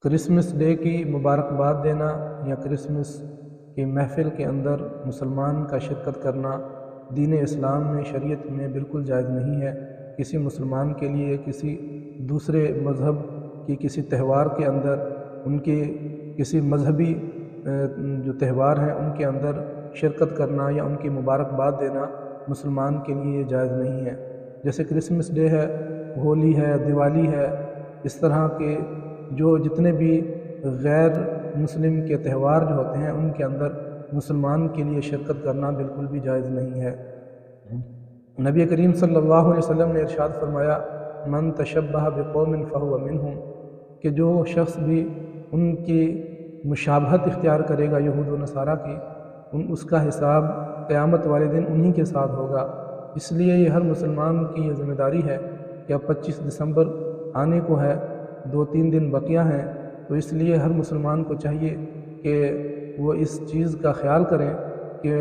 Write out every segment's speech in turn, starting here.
Christmas day کی مبارکباد دینا یا کرسمس کی محفل کے اندر مسلمان کا شرکت کرنا دین اسلام میں شریعت میں بالکل جائز نہیں ہے۔ کسی مسلمان کے لیے کسی دوسرے مذہب کی کسی تہوار کے اندر ان کے کسی مذہبی جو تہوار ہیں ان کے اندر شرکت کرنا یا ان کی مبارکباد دینا مسلمان کے لیے جائز نہیں ہے۔ جیسے کرسمس ڈے ہے، ہولی ہے، دیوالی ہے، اس طرح کے جو جتنے بھی غیر مسلم کے تہوار جو ہوتے ہیں ان کے اندر مسلمان کے لیے شرکت کرنا بالکل بھی جائز نہیں ہے۔ نبی کریم صلی اللہ علیہ وسلم نے ارشاد فرمایا، من تشبہ بقوم فہو منہم، کہ جو شخص بھی ان کی مشابہت اختیار کرے گا یہود و نصارہ کی، اس کا حساب قیامت والے دن انہی کے ساتھ ہوگا۔ اس لیے یہ ہر مسلمان کی یہ ذمہ داری ہے کہ اب 25 دسمبر آنے کو ہے، 2-3 دن بقیہ ہیں، تو اس لیے ہر مسلمان کو چاہیے کہ وہ اس چیز کا خیال کریں کہ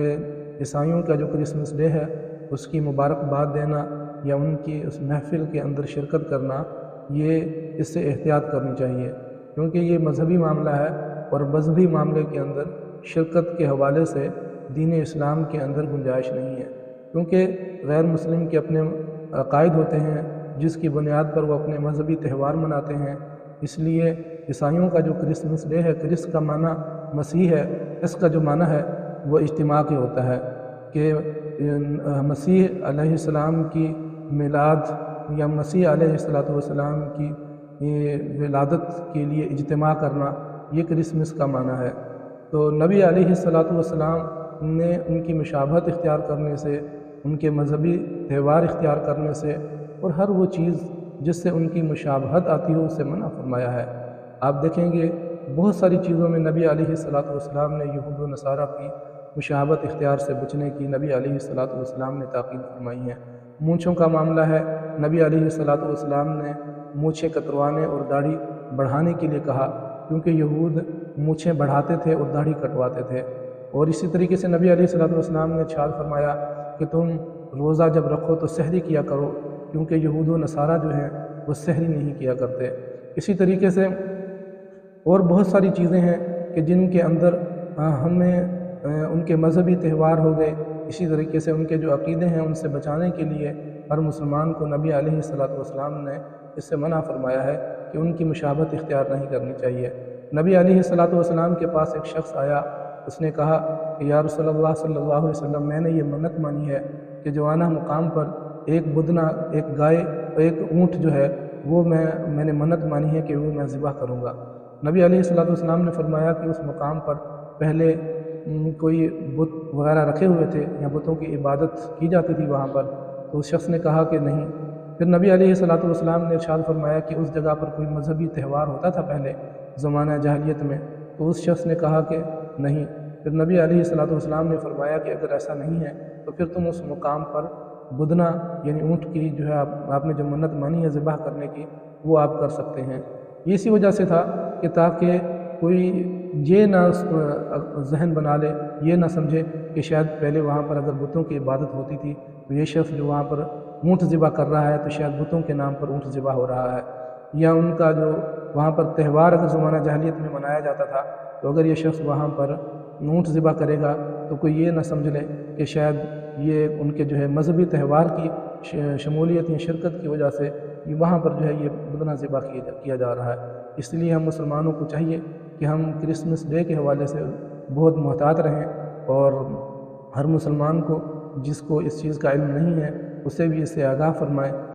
عیسائیوں کا جو کرسمس ڈے ہے اس کی مبارکباد دینا یا ان کی اس محفل کے اندر شرکت کرنا، یہ اس سے احتیاط کرنی چاہیے، کیونکہ یہ مذہبی معاملہ ہے اور مذہبی معاملے کے اندر شرکت کے حوالے سے دین اسلام کے اندر گنجائش نہیں ہے، کیونکہ غیر مسلم کے اپنے عقائد ہوتے ہیں جس کی بنیاد پر وہ اپنے مذہبی تہوار مناتے ہیں۔ اس لیے عیسائیوں کا جو کرسمس ڈے ہے، کرس کا معنی مسیح ہے، اس کا جو معنی ہے وہ اجتماع کے ہوتا ہے کہ مسیح علیہ السلام کی میلاد یا مسیح علیہ السلام کی ولادت کے لیے اجتماع کرنا، یہ کرسمس کا معنی ہے۔ تو نبی علیہ السلام نے ان کی مشابہت اختیار کرنے سے، ان کے مذہبی تہوار اختیار کرنے سے اور ہر وہ چیز جس سے ان کی مشابہت آتی ہو اس سے منع فرمایا ہے۔ آپ دیکھیں گے بہت ساری چیزوں میں نبی علیہ السلام نے یہود و نصارہ کی مشابہت اختیار سے بچنے کی نبی علیہ السلام نے تاکید فرمائی ہے۔ مونچھوں کا معاملہ ہے، نبی علیہ السلام نے مونچھیں کتروانے اور داڑھی بڑھانے کے لیے کہا، کیونکہ یہود مونچھیں بڑھاتے تھے اور داڑھی کٹواتے تھے۔ اور اسی طریقے سے نبی علیہ السلام نے ارشاد فرمایا کہ تم روزہ جب رکھو تو سحری کیا کرو، کیونکہ یہود و نصارہ جو ہیں وہ سحری نہیں کیا کرتے۔ اسی طریقے سے اور بہت ساری چیزیں ہیں کہ جن کے اندر ہمیں ان کے مذہبی تہوار ہو گئے، اسی طریقے سے ان کے جو عقیدے ہیں ان سے بچانے کے لیے ہر مسلمان کو نبی علیہ السلام نے اس سے منع فرمایا ہے کہ ان کی مشابہت اختیار نہیں کرنی چاہیے۔ نبی علیہ السلام کے پاس ایک شخص آیا، اس نے کہا کہ یا رسول اللہ صلی اللہ علیہ وسلم، میں نے یہ منت مانی ہے کہ جوانہ مقام پر ایک بدنہ، ایک گائے اور ایک اونٹ جو ہے وہ میں نے منت مانی ہے کہ وہ میں ذبح کروں گا۔ نبی علیہ السلام نے فرمایا کہ اس مقام پر پہلے کوئی بت وغیرہ رکھے ہوئے تھے یا بتوں کی عبادت کی جاتی تھی وہاں پر، تو اس شخص نے کہا کہ نہیں۔ پھر نبی علیہ السلام نے ارشاد فرمایا کہ اس جگہ پر کوئی مذہبی تہوار ہوتا تھا پہلے زمانہ جاہلیت میں، تو اس شخص نے کہا کہ نہیں۔ پھر نبی علیہ السلام نے فرمایا کہ اگر ایسا نہیں ہے تو پھر تم اس مقام پر بدنہ یعنی اونٹ کی جو ہے آپ نے جو منت مانی ہے ذبح کرنے کی، وہ آپ کر سکتے ہیں۔ یہ اسی وجہ سے تھا کہ تاکہ کوئی یہ نہ ذہن بنا لے، یہ نہ سمجھے کہ شاید پہلے وہاں پر اگر بتوں کی عبادت ہوتی تھی تو یہ شخص جو وہاں پر اونٹ ذبح کر رہا ہے تو شاید بتوں کے نام پر اونٹ ذبح ہو رہا ہے، یا ان کا جو وہاں پر تہوار اگر زمانہ جاہلیت میں منایا جاتا تھا تو اگر یہ شخص وہاں پر اونٹ ذبح کرے گا تو کوئی یہ نہ سمجھ لے کہ شاید یہ ان کے جو ہے مذہبی تہوار کی شمولیت یا شرکت کی وجہ سے وہاں پر جو ہے یہ بدنہ ذبح کیا جا رہا ہے۔ اس لیے ہم مسلمانوں کو چاہیے کہ ہم کرسمس ڈے کے حوالے سے بہت محتاط رہیں، اور ہر مسلمان کو جس کو اس چیز کا علم نہیں ہے اسے بھی اس سے آگاہ فرمائیں